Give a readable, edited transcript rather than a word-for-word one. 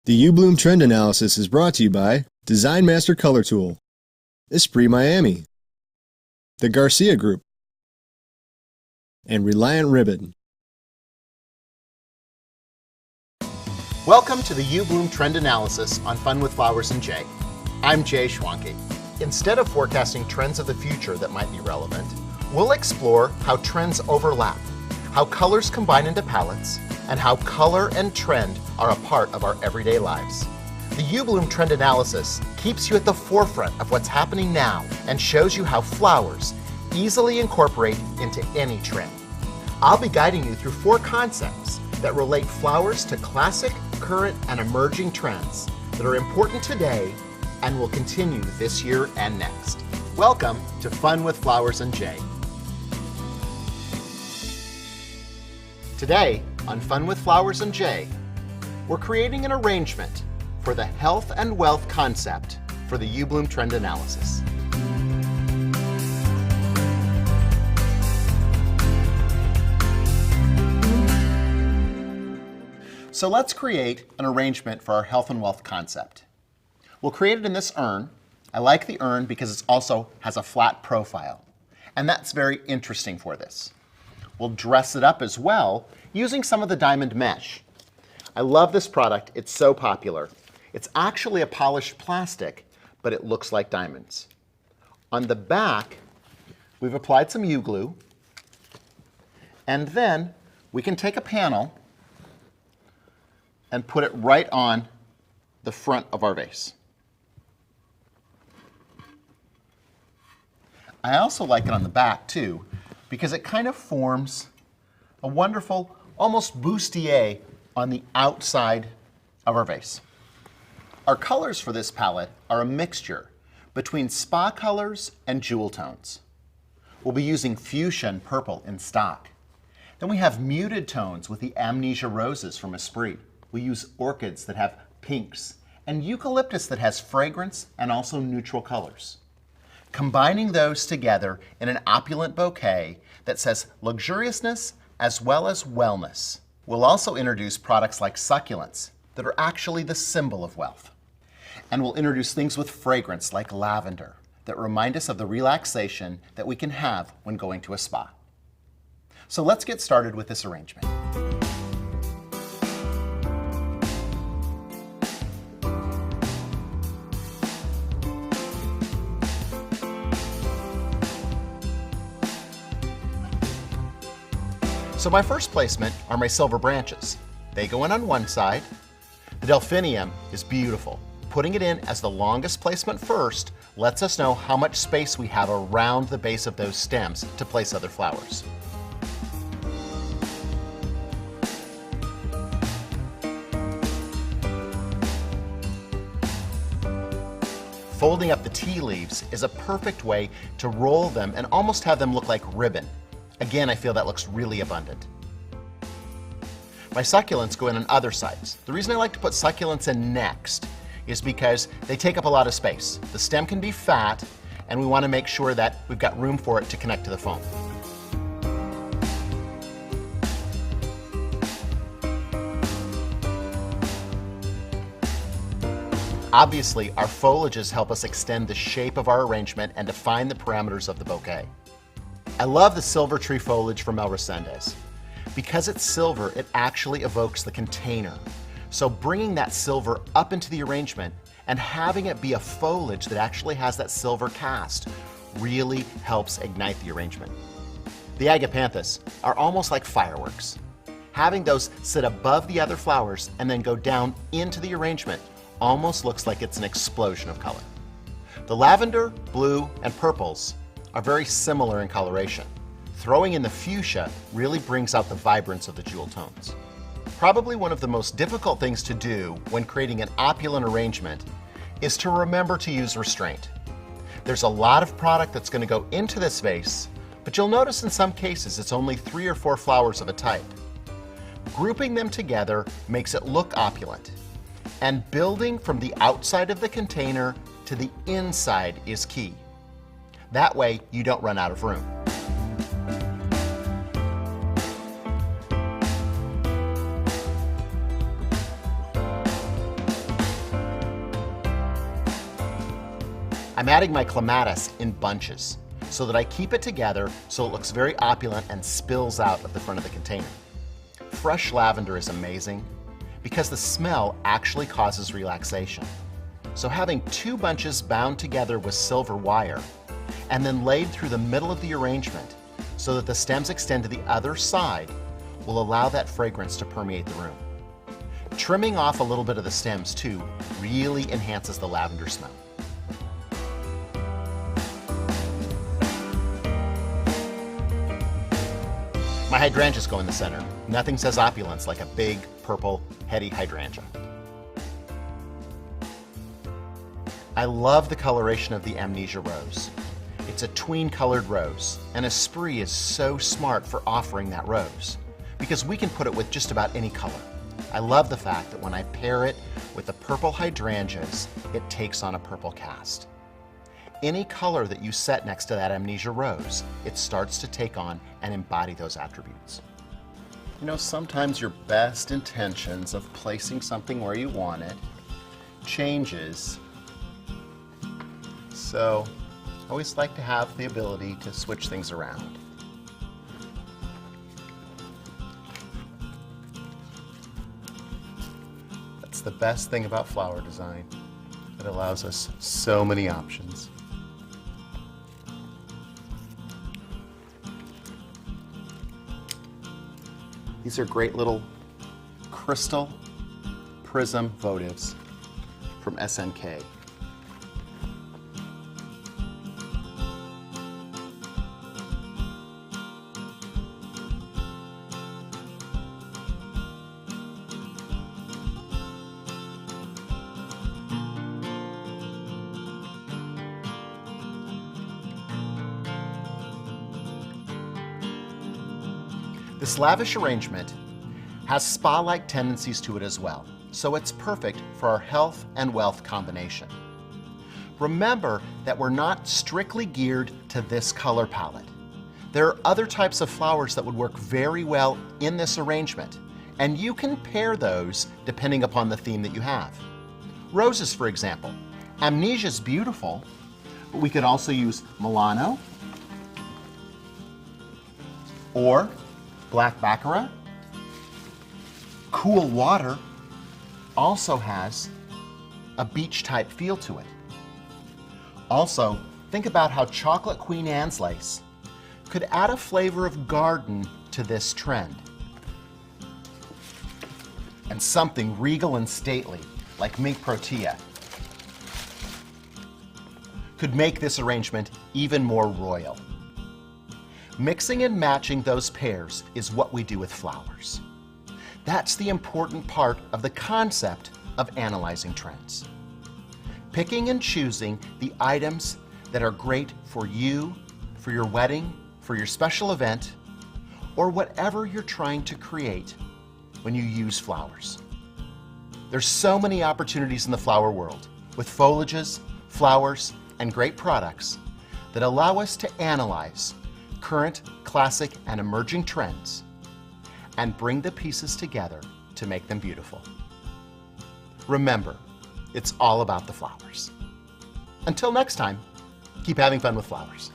The U-Bloom Trend Analysis is brought to you by Design Master Color Tool, Esprit Miami, the Garcia Group, and Reliant Ribbon. Welcome to the U-Bloom Trend Analysis on Fun with Flowers and Jay. I'm Jay Schwanke. Instead of forecasting trends of the future that might be relevant, we'll explore how trends overlap, how colors combine into palettes, and how color and trend are a part of our everyday lives. The U-Bloom Trend Analysis keeps you at the forefront of what's happening now and shows you how flowers easily incorporate into any trend. I'll be guiding you through 4 concepts that relate flowers to classic, current, and emerging trends that are important today and will continue this year and next. Welcome to Fun with Flowers and Jay. Today, on Fun with Flowers and Jay, we're creating an arrangement for the health and wealth concept for the U-Bloom Trend Analysis. So let's create an arrangement for our health and wealth concept. We'll create it in this urn. I like the urn because it also has a flat profile, and that's very interesting for this. We'll dress it up as well using some of the diamond mesh. I love this product. It's so popular. It's actually a polished plastic, but it looks like diamonds. On the back, we've applied some U-glue, and then we can take a panel and put it right on the front of our vase. I also like it on the back too, because it kind of forms a wonderful, almost bustier on the outside of our vase. Our colors for this palette are a mixture between spa colors and jewel tones. We'll be using fuchsia and purple in stock. Then we have muted tones with the amnesia roses from Esprit. We use orchids that have pinks and eucalyptus that has fragrance and also neutral colors. Combining those together in an opulent bouquet that says luxuriousness as well as wellness. We'll also introduce products like succulents that are actually the symbol of wealth. And we'll introduce things with fragrance like lavender that remind us of the relaxation that we can have when going to a spa. So let's get started with this arrangement. So my first placement are my silver branches. They go in on one side. The delphinium is beautiful. Putting it in as the longest placement first lets us know how much space we have around the base of those stems to place other flowers. Folding up the tea leaves is a perfect way to roll them and almost have them look like ribbon. Again, I feel that looks really abundant. My succulents go in on other sides. The reason I like to put succulents in next is because they take up a lot of space. The stem can be fat, and we want to make sure that we've got room for it to connect to the foam. Obviously, our foliages help us extend the shape of our arrangement and define the parameters of the bouquet. I love the silver tree foliage from El Resendez. Because it's silver, it actually evokes the container. So bringing that silver up into the arrangement and having it be a foliage that actually has that silver cast really helps ignite the arrangement. The agapanthus are almost like fireworks. Having those sit above the other flowers and then go down into the arrangement almost looks like it's an explosion of color. The lavender, blue, and purples are very similar in coloration. Throwing in the fuchsia really brings out the vibrance of the jewel tones. Probably one of the most difficult things to do when creating an opulent arrangement is to remember to use restraint. There's a lot of product that's going to go into this vase, but you'll notice in some cases it's only 3 or 4 flowers of a type. Grouping them together makes it look opulent, and building from the outside of the container to the inside is key. That way, you don't run out of room. I'm adding my clematis in bunches so that I keep it together so it looks very opulent and spills out of the front of the container. Fresh lavender is amazing because the smell actually causes relaxation. So having 2 bunches bound together with silver wire and then laid through the middle of the arrangement so that the stems extend to the other side will allow that fragrance to permeate the room. Trimming off a little bit of the stems too really enhances the lavender smell. My hydrangeas go in the center. Nothing says opulence like a big, purple, heady hydrangea. I love the coloration of the Amnesia rose. It's a tween-colored rose, and Esprit is so smart for offering that rose because we can put it with just about any color. I love the fact that when I pair it with the purple hydrangeas, it takes on a purple cast. Any color that you set next to that Amnesia rose, it starts to take on and embody those attributes. You know, sometimes your best intentions of placing something where you want it changes. So, I always like to have the ability to switch things around. That's the best thing about flower design. It allows us so many options. These are great little crystal prism votives from SNK. This lavish arrangement has spa-like tendencies to it as well, so it's perfect for our health and wealth combination. Remember that we're not strictly geared to this color palette. There are other types of flowers that would work very well in this arrangement, and you can pair those depending upon the theme that you have. Roses, for example. Amnesia is beautiful, but we could also use Milano or Black Baccarat. Cool Water also has a beach type feel to it. Also, think about how Chocolate Queen Anne's lace could add a flavor of garden to this trend. And something regal and stately like Mink Protea could make this arrangement even more royal. Mixing and matching those pairs is what we do with flowers. That's the important part of the concept of analyzing trends. Picking and choosing the items that are great for you, for your wedding, for your special event, or whatever you're trying to create when you use flowers. There's so many opportunities in the flower world with foliages, flowers, and great products that allow us to analyze current, classic, and emerging trends and bring the pieces together to make them beautiful. Remember, it's all about the flowers. Until next time, keep having fun with flowers.